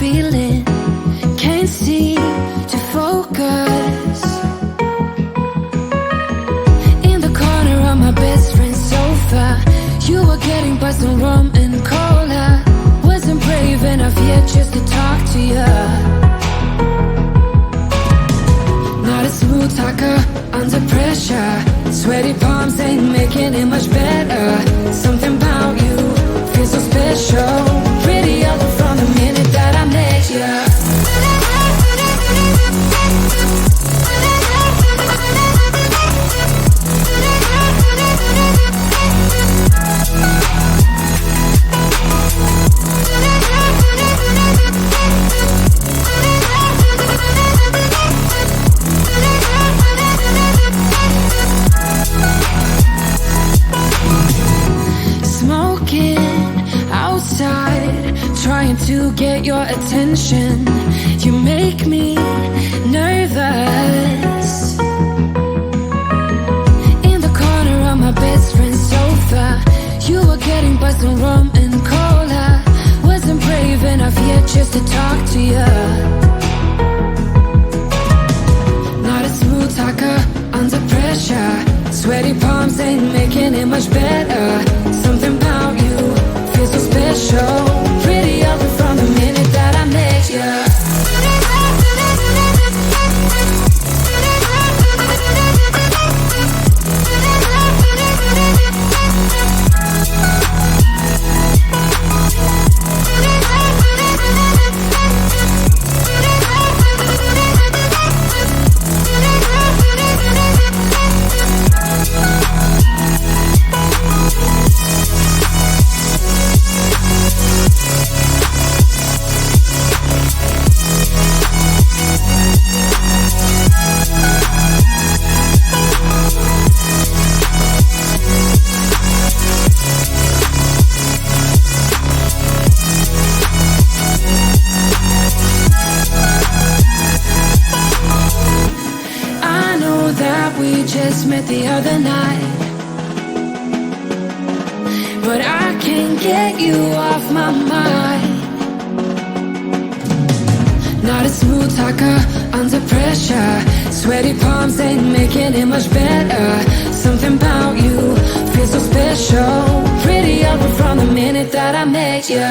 feeling, can't seem to focus. In the corner of my best friend's sofa, you were getting by some rum and cola. Wasn't brave enough yet just to talk to you. Not a smooth talker under pressure. Sweaty palms ain't making it much better. Something about you feels so special. Pretty up from the minute that I met you. Trying to get your attention, you make me nervous. In the corner of my best friend's sofa, you were getting by some rum and cola. Wasn't brave enough yet just to talk to you. Not a smooth talker under pressure. Sweaty palms ain't making it much better. Something about you feels so special. Pretty up from the minute that I met you. Just met the other night, but I can't get you off my mind. Not a smooth talker under pressure. Sweaty palms ain't making it much better. Something about you feels so special. Pretty up from the minute that I met you.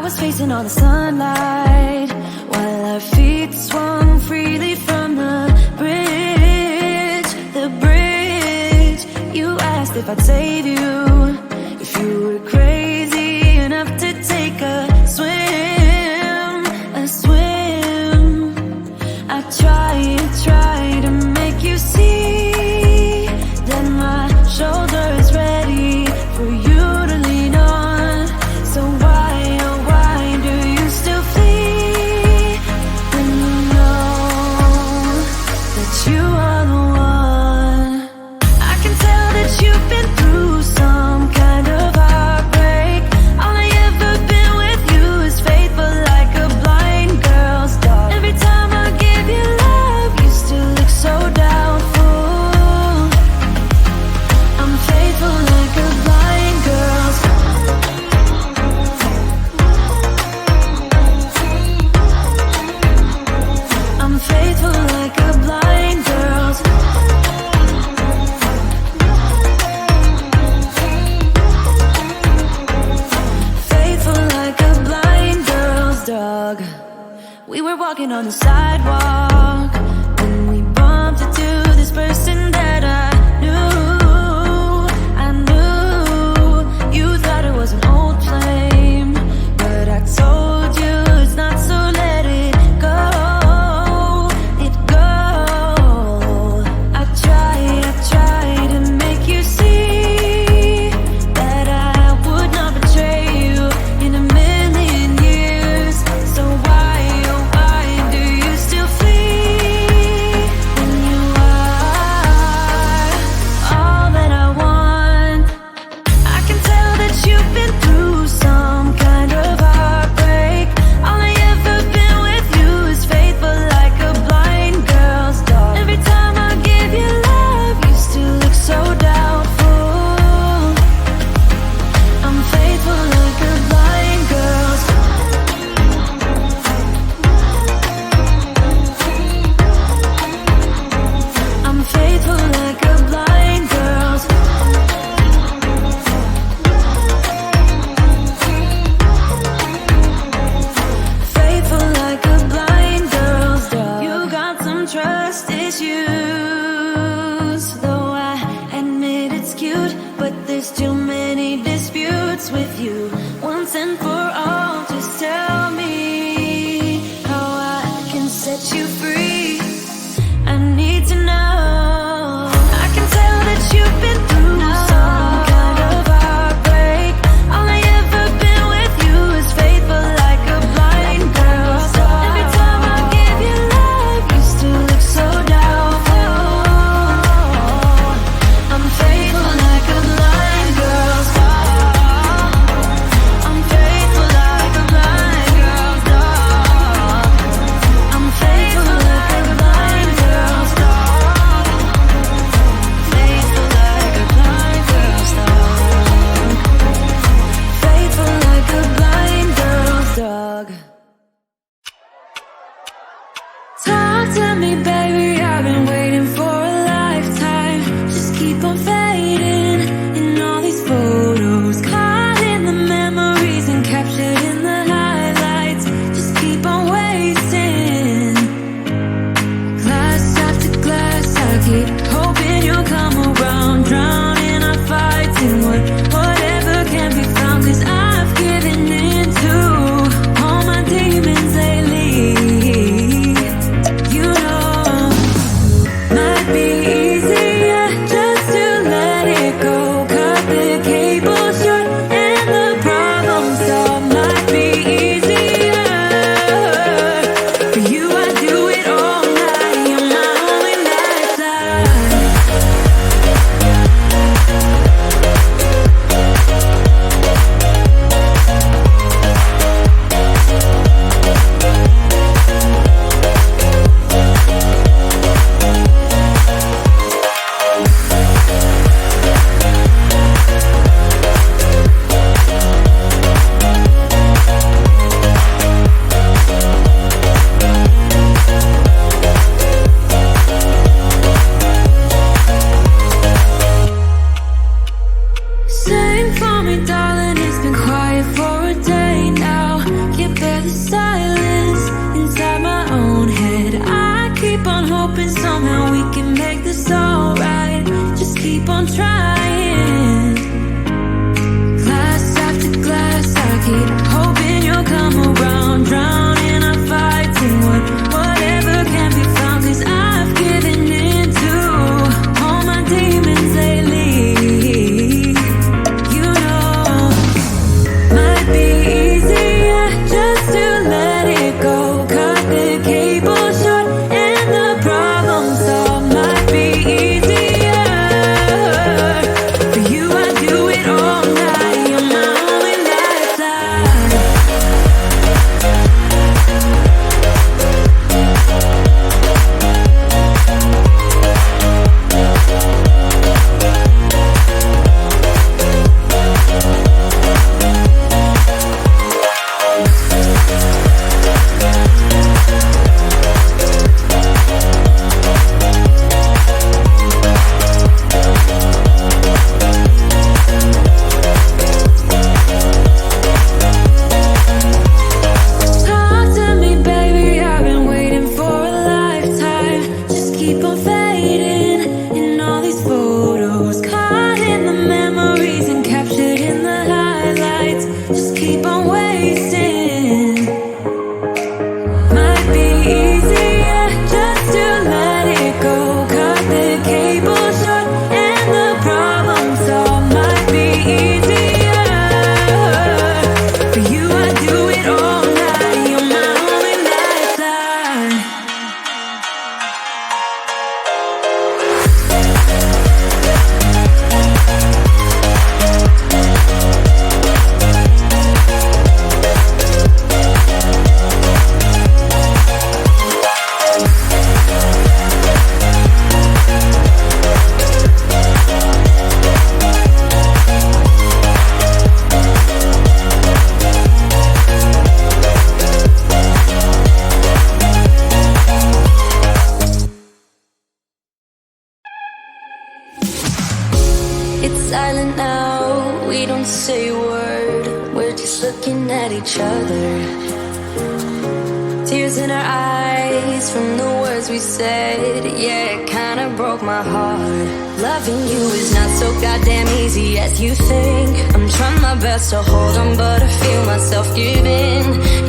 was facing all the sunlight while our feet swung freely from the bridge. The bridge. You asked if I'd save you, if you were crazy enough to take a swim, a swim. I tried to make you see that my shoulder is ready for you to lean on. So why, oh why do you still flee when you know that you are the one? I can tell that you've been through some kind of heartbreak. All I ever been with you is faithful like a blind girl's dog. Every time I give you love, you still look so doubtful. I'm faithful like a blind girl's dog. I'm faithful like a blind girl's dog. Faithful like a blind girl's dog. We were walking on the sidewalk when we bumped into this person that I knew. I knew you thought it was an old flame, but I told you it's not, so let it go. It go. I tried to make you see that I would not betray you in a million years. So why, oh why do you still flee when you are all that I want? I can tell that you've been through some kind of heartbreak. All I ever been with you is faithful like a blind girl's dog. Every time I give you love, you still look so doubtful. I'm faithful like a blind girl's dog. I'm faithful like a blind girl's dog. Faithful like a blind girl's dog. You got some trust issues, though I admit it's cute, but there's too many disputes with you. Once and for all, just tell me how I can set you free. I need to know. I can tell that you've been through some kind of heartbreak. All I ever been with you is faithful like a blind girl's dog. Every time I give you love, you still look so doubtful. I'm faithful like a blind girl's dog. I'm faithful like a blind girl's dog. I'm faithful like a blind girl's dog. Faithful like a blind girl's dog. Faithful like a blind girl's dog. Talk to me, baby, I've been waiting for a lifetime. Just keep on fading in all these photos, caught in the memories and captured in the highlights. Just keep on wasting. Glass after glass, I keep hoping you'll come around, drowning our fights in whatever can be found. 'Cause I've given in to all my demons lately. You know somehow we can make this alright. Just keep on trying. Glass after glass, I keep hoping you'll come around. Drowning our fights in whatever can be found. 'Cause I've given in to all my demons lately. You know, might be easier just to let it go. Cut the cable short and the problem solved. Might be easier for you. I do it all night. You're my only lifeline. Talk to me, baby, I've been waiting for a lifetime. Just keep on fading in all these photos, caught in the memories and captured in the highlights. Just keep on wasting. Might be easier just to let it go. Cut the cable short and the problem solved. Might be easier for you. I do it all night. You're my only lifeline. It's silent now, we don't say a word. We're just looking at each other. Tears in our eyes from the words we said. Yeah, it kinda broke my heart. Loving you is not so goddamn easy as you think. I'm trying my best to hold on, but I feel myself giving.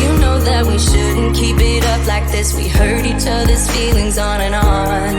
You know that we shouldn't keep it up like this. We hurt each other's feelings on and on.